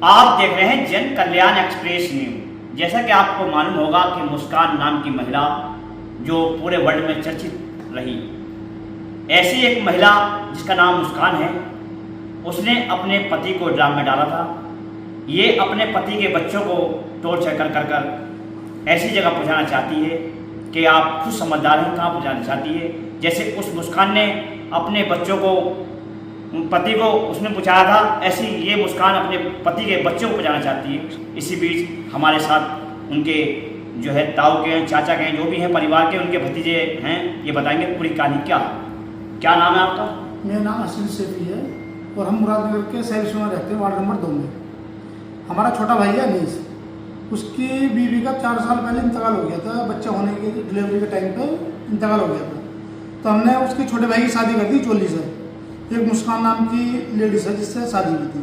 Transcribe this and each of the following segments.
आप देख रहे हैं जन कल्याण एक्सप्रेस न्यूज। जैसा कि आपको मालूम होगा कि मुस्कान नाम की महिला जो पूरे वर्ल्ड में चर्चित रही, ऐसी एक महिला जिसका नाम मुस्कान है, उसने अपने पति को ड्राम में डाला था। ये अपने पति के बच्चों को टॉर्चर कर कर कर ऐसी जगह पहुंचाना चाहती है कि आप खुद समझदार हैं कहाँ पहुंचाना चाहती है। जैसे उस मुस्कान ने अपने बच्चों को, पति को उसने पहुँचाया था, ऐसी ये मुस्कान अपने पति के बच्चों को पहुँचाना चाहती है। इसी बीच हमारे साथ उनके जो है ताऊ के हैं, चाचा के हैं, जो भी हैं परिवार के, उनके भतीजे हैं, ये बताएंगे पूरी कहानी क्या है। क्या नाम है आपका? मेरा नाम असीम सेफी है और हम मुरादनगर के शहर में रहते हैं, वार्ड नंबर 2 में। हमारा छोटा भाई है अनीस, उसकी बीवी का 4 साल पहले इंतकाल हो गया था। बच्चा होने के डिलीवरी के टाइम पे इंतकाल हो गया था। तो हमने उसके छोटे भाई की शादी कर दी चोली से। एक मुस्कान नाम की लेडीज़ है जिससे शादी की थी।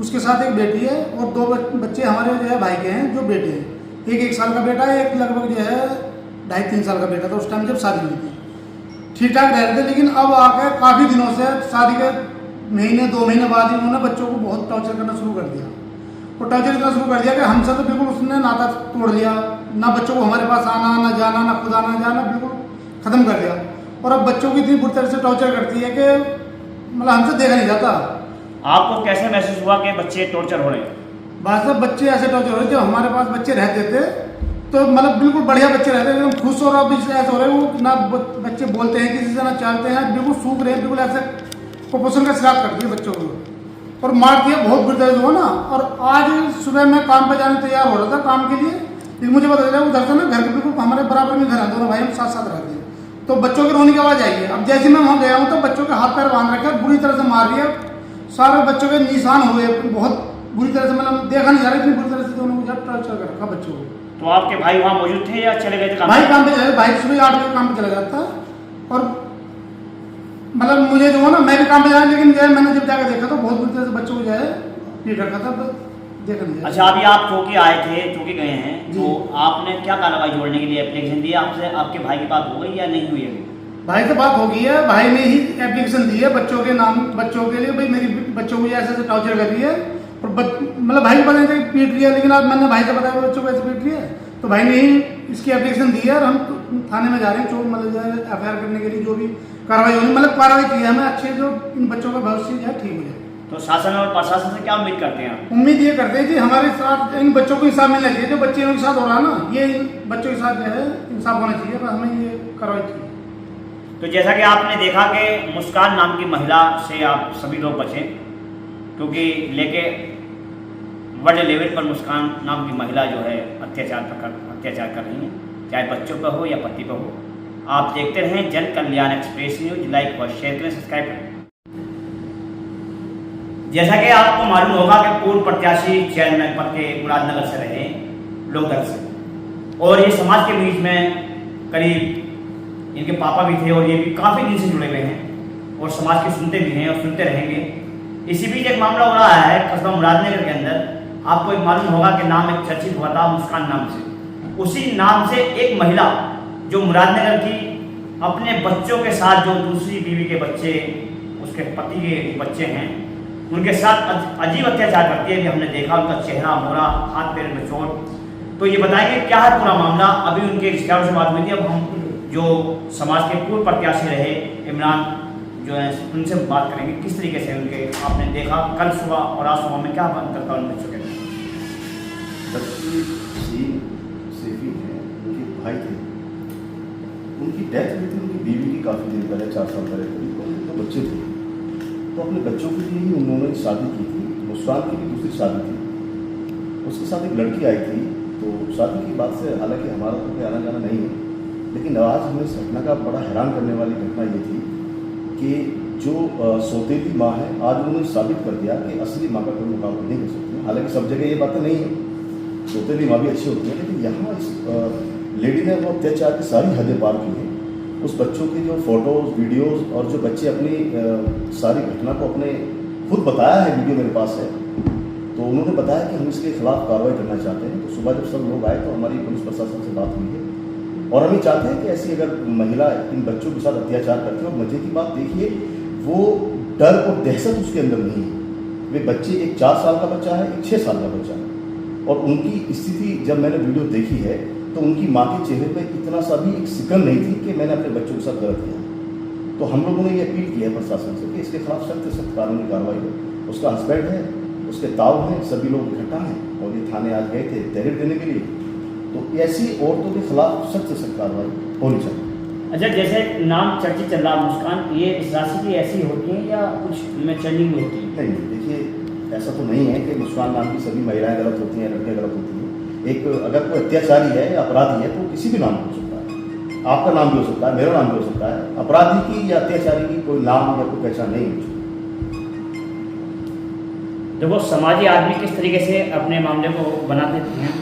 उसके साथ एक बेटी है और 2 बच्चे हमारे जो है भाई के हैं, जो बेटे हैं। एक 1 साल का बेटा है, एक लगभग जो है 2.5-3 साल का बेटा था उस टाइम जब शादी हुई थी। ठीक ठाक रह रहे थे, लेकिन अब आकर काफ़ी दिनों से शादी के 1-2 महीने बाद ही उन्होंने बच्चों को बहुत टॉर्चर करना शुरू कर दिया। और टॉर्चर इतना शुरू कर दिया कि हमसे तो बिल्कुल उसने नाता तोड़ लिया। ना बच्चों को हमारे पास आना, ना जाना, ना खुद आना जाना, बिल्कुल ख़त्म कर दिया। और अब बच्चों की इतनी बुरी तरह से टॉर्चर करती है कि मतलब हमसे देखा नहीं जाता। आपको कैसे महसूस हुआ कि बच्चे टॉर्चर हो रहे हैं? बस सब बच्चे ऐसे टॉर्चर हो रहे, जब हमारे पास बच्चे रहते थे तो मतलब बिल्कुल बढ़िया बच्चे रहते हैं, एकदम खुश हो रहा। अब ऐसे हो रहे हैं, वो ना बच्चे बोलते हैं किसी से, ना चलते हैं, बिल्कुल सूख रहे हैं, बिल्कुल ऐसे कुपोषण का शिकार करती है बच्चों को और मार दिया बहुत बुरी तरह से हो ना। और आज सुबह मैं काम पर जाने तैयार हो रहा था काम के लिए, लेकिन मुझे पता चला उधर से ना घर के बिल्कुल हमारे बराबर में घर है, दोनों भाई हम साथ साथ रहते हैं। तो बच्चों के रोने की आवाज़ आई है। अब जैसे मैं वहाँ गया हूँ तो बच्चों के हाथ पैर बांध रखे, बुरी तरह से मार रही है। सारे बच्चों के निशान हुए बहुत बुरी तरह से, मतलब देखा नहीं जा रहा, इतनी बुरी तरह से दोनों मुझे टॉर्चर कर रखा बच्चों को। तो आपके भाई वहाँ मौजूद थे या चले गए थे काम? भाई काम पे चले, भाई सुबह 8 बजे काम पे चला जाता और मतलब मुझे जो है ना, मैं भी काम पे जाया, लेकिन जो है मैंने जब जाकर देखा तो बहुत बुरी तरह से बच्चों को जो है पीट रखा था। देखा नहीं। अच्छा, अभी आप चौकी आए थे, चौकी गए हैं, तो आपने क्या कार्रवाई जोड़ने के लिए एप्लीकेशन दी? आपसे आपके भाई की बात हो गई या नहीं हुई अभी? भाई से बात हो गई है, भाई ने ही एप्लीकेशन दी है बच्चों के नाम, बच्चों के लिए। भाई मेरी बच्चों को ऐसे ऐसे टॉर्चर कर रही है और मतलब भाई को पता नहीं था पीट रही है, लेकिन आज मैंने भाई से बताया बच्चों को ऐसे पीट रही है, तो भाई ने ही इसकी एप्लीकेशन दी है और हम थाने में जा रहे हैं, जो मतलब जो है FIR करने के लिए जो भी कार्रवाई होगी, मतलब कार्रवाई की है हमें अच्छे, जो इन बच्चों का भविष्य जो है ठीक हो जाए। तो शासन और प्रशासन से क्या उम्मीद करते हैं आप? उम्मीद ये करते हैं कि हमारे साथ इन बच्चों को इंसाफ मिलना चाहिए। जो बच्चे इनके साथ हो रहा है ना, ये बच्चों के साथ जो है इंसाफ होना चाहिए, बस हमें ये कार्रवाई चाहिए। तो जैसा कि आपने देखा कि मुस्कान नाम की महिला से आप सभी लोग बचें, क्योंकि लेके वर्ल्ड लेवल पर मुस्कान नाम की महिला जो है अत्याचार कर रही हैं, चाहे बच्चों पर हो या पति पर हो। आप देखते रहें जन कल्याण एक्सप्रेस न्यूज, लाइक और शेयर करें, सब्सक्राइब करें। जैसा कि आपको मालूम होगा कि पूर्व प्रत्याशी चेयरमैन पद के मुरादनगर से रहे लोकदल से, और ये समाज के बीच में करीब इनके पापा भी थे और ये भी काफ़ी दिन से जुड़े हुए हैं और समाज के सुनते भी हैं और सुनते रहेंगे। इसी बीच एक मामला हो रहा है कस्बा मुरादनगर के अंदर। आपको एक मालूम होगा कि नाम एक चर्चित हुआ था मुस्कान नाम से। उसी नाम से एक महिला जो मुरादनगर की अपने बच्चों के साथ, जो दूसरी बीवी के बच्चे, उसके पति के बच्चे हैं, उनके साथ अजीब अत्याचार करती है। कि हमने देखा उनका चेहरा मोड़ा, हाथ पैर में चोट। तो ये बताएंगे क्या है पूरा मामला। अभी उनके रिश्तेदारों से बात हुई थी। अब हम जो समाज के पूर्व प्रत्याशी रहे इमरान जो है, उनसे बात करेंगे किस तरीके से उनके आपने देखा कल सुबह और आज सुबह में क्या अंतर था उन बच्चों के। सेफी है, उनके भाई थे, उनकी डेथ हुई थी उनकी बीवी की काफ़ी दिन पहले, 4 साल पहले करीब। उनके 2 बच्चे थे, तो अपने बच्चों के लिए ही उन्होंने शादी की थी। मुस्कान की भी दूसरी शादी थी, उसके साथ एक लड़की आई थी। तो शादी की बात से हालांकि हमारा तो कोई आना जाना नहीं है, लेकिन आज हमें इस घटना का बड़ा हैरान करने वाली घटना ये थी कि जो सौतेली माँ है, आज उन्होंने साबित कर दिया कि असली माँ का कोई मुकाबला नहीं कर सकती। हालांकि सब जगह ये बातें नहीं है, सौतेली माँ भी अच्छी होती है, लेकिन यहाँ इस लेडी ने वो अत्याचार की सारी हदें पार की हैं। उस बच्चों की जो फोटोज़, वीडियोज़ और जो बच्चे अपनी सारी घटना को अपने खुद बताया है, वीडियो मेरे पास है, तो उन्होंने बताया कि हम इसके खिलाफ कार्रवाई करना चाहते हैं। तो सुबह जब सब लोग आए तो हमारी पुलिस प्रशासन से बात हुई है और हम ये चाहते हैं कि ऐसी अगर महिला इन बच्चों के साथ अत्याचार करती है, और मजे की बात देखिए वो डर और दहशत उसके अंदर नहीं है। वे बच्चे, एक 4 साल का बच्चा है, एक 6 साल का बच्चा है, और उनकी स्थिति जब मैंने वीडियो देखी है तो उनकी माँ के चेहरे पे इतना सा भी एक सिकन नहीं थी कि मैंने अपने बच्चों के साथ गलत किया। तो हम लोगों ने ये अपील की है प्रशासन से कि इसके खिलाफ सख्त से सख्त कानूनी कार्रवाई हो। उसका हस्बैंड है, उसके ताऊ हैं, सभी लोग इकट्ठा हैं और ये थाने आज गए थे तहरीर देने के लिए। तो ऐसी औरतों के खिलाफ सख्त से सख्त कार्रवाई होनी चाहिए। अच्छा, जैसे नाम चर्चित चल रहा मुस्कान, ये इस राशि की ऐसी होती है या कुछ में चेंजिंग में होती है? नहीं, देखिए ऐसा तो नहीं है कि मुस्कान नाम की सभी महिलाएं गलत होती हैं, लड़कियां गलत होती हैं। एक अगर कोई अत्याचारी है या अपराधी है तो किसी भी नाम हो सकता है, आपका नाम भी हो सकता है, मेरा नाम भी हो सकता है। अपराधी की या अत्याचारी की कोई नाम या कोई पहचान नहीं हो सकती। देखो, समाजी आदमी किस तरीके से अपने मामले को बनाते हैं,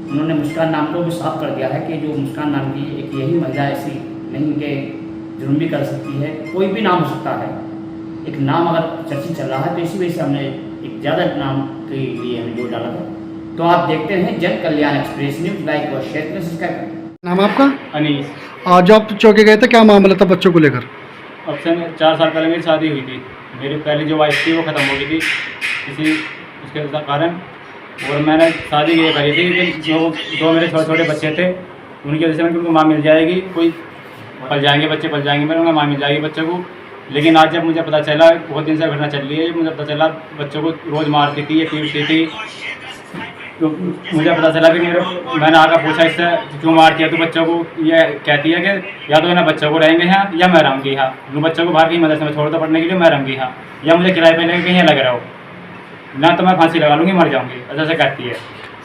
उन्होंने मुस्कान नाम को भी साफ कर दिया है कि जो मुस्कान नाम की एक यही महिला ऐसी नहीं कि जुर्म भी कर सकती है, कोई भी नाम हो सकता है। एक नाम अगर चर्चित चल रहा है तो इसी वजह से हमने एक ज़्यादा नाम के लिए हमने जोर डाला था। तो आप देखते हैं जन कल्याण एक्सप्रेस न्यूज़, लाइक और शेयर करें, सब्सक्राइब करें। नाम आपका? अनीस। आज जो आप चौकी गए थे, क्या मामला था बच्चों को लेकर? अब से 4 साल पहले मेरी शादी हुई थी। मेरी पहली जो वाइफ थी वो ख़त्म हो गई थी किसी उसके कारण, और मैंने शादी ये करी थी कि जो दो मेरे छोटे छोटे बच्चे थे उनकी वजह से मैंने उनको माँ मिल जाएगी, कोई पल जाएंगे बच्चे, पल जाएंगे, मैंने उन्हें माँ मिल जाएगी बच्चों को। लेकिन आज जब मुझे पता चला, बहुत दिन से घटना चल रही है, मुझे पता चला बच्चों को रोज़ मारती थी, ये पीटती थी। तो मुझे पता चला कि मैंने आकर पूछा इससे क्यों मारती है तो बच्चों को, ये कहती है कि या तो ना बच्चों को रहेंगे यहाँ या मैं रहूँगी यहाँ, बच्चों को बाहर की मदद से मैं छोड़ दो पढ़ने के लिए, मैं रहूँगी यहाँ, या मुझे किराए पे लेके कहीं लग रहा हो ना, तो मैं फांसी लगा लूँगी, मर जाऊँगी, ऐसा से कहती है।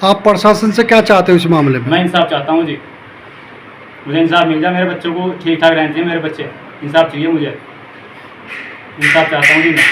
आप प्रशासन से क्या चाहते हो इस मामले में? मैं इंसाफ चाहता हूँ जी, मुझे इंसाफ मिल जाए, मेरे बच्चों को ठीक ठाक रहने चाहिए, मेरे बच्चे, इंसाफ चाहिए मुझे, इंसाफ चाहता हूँ जी मैं।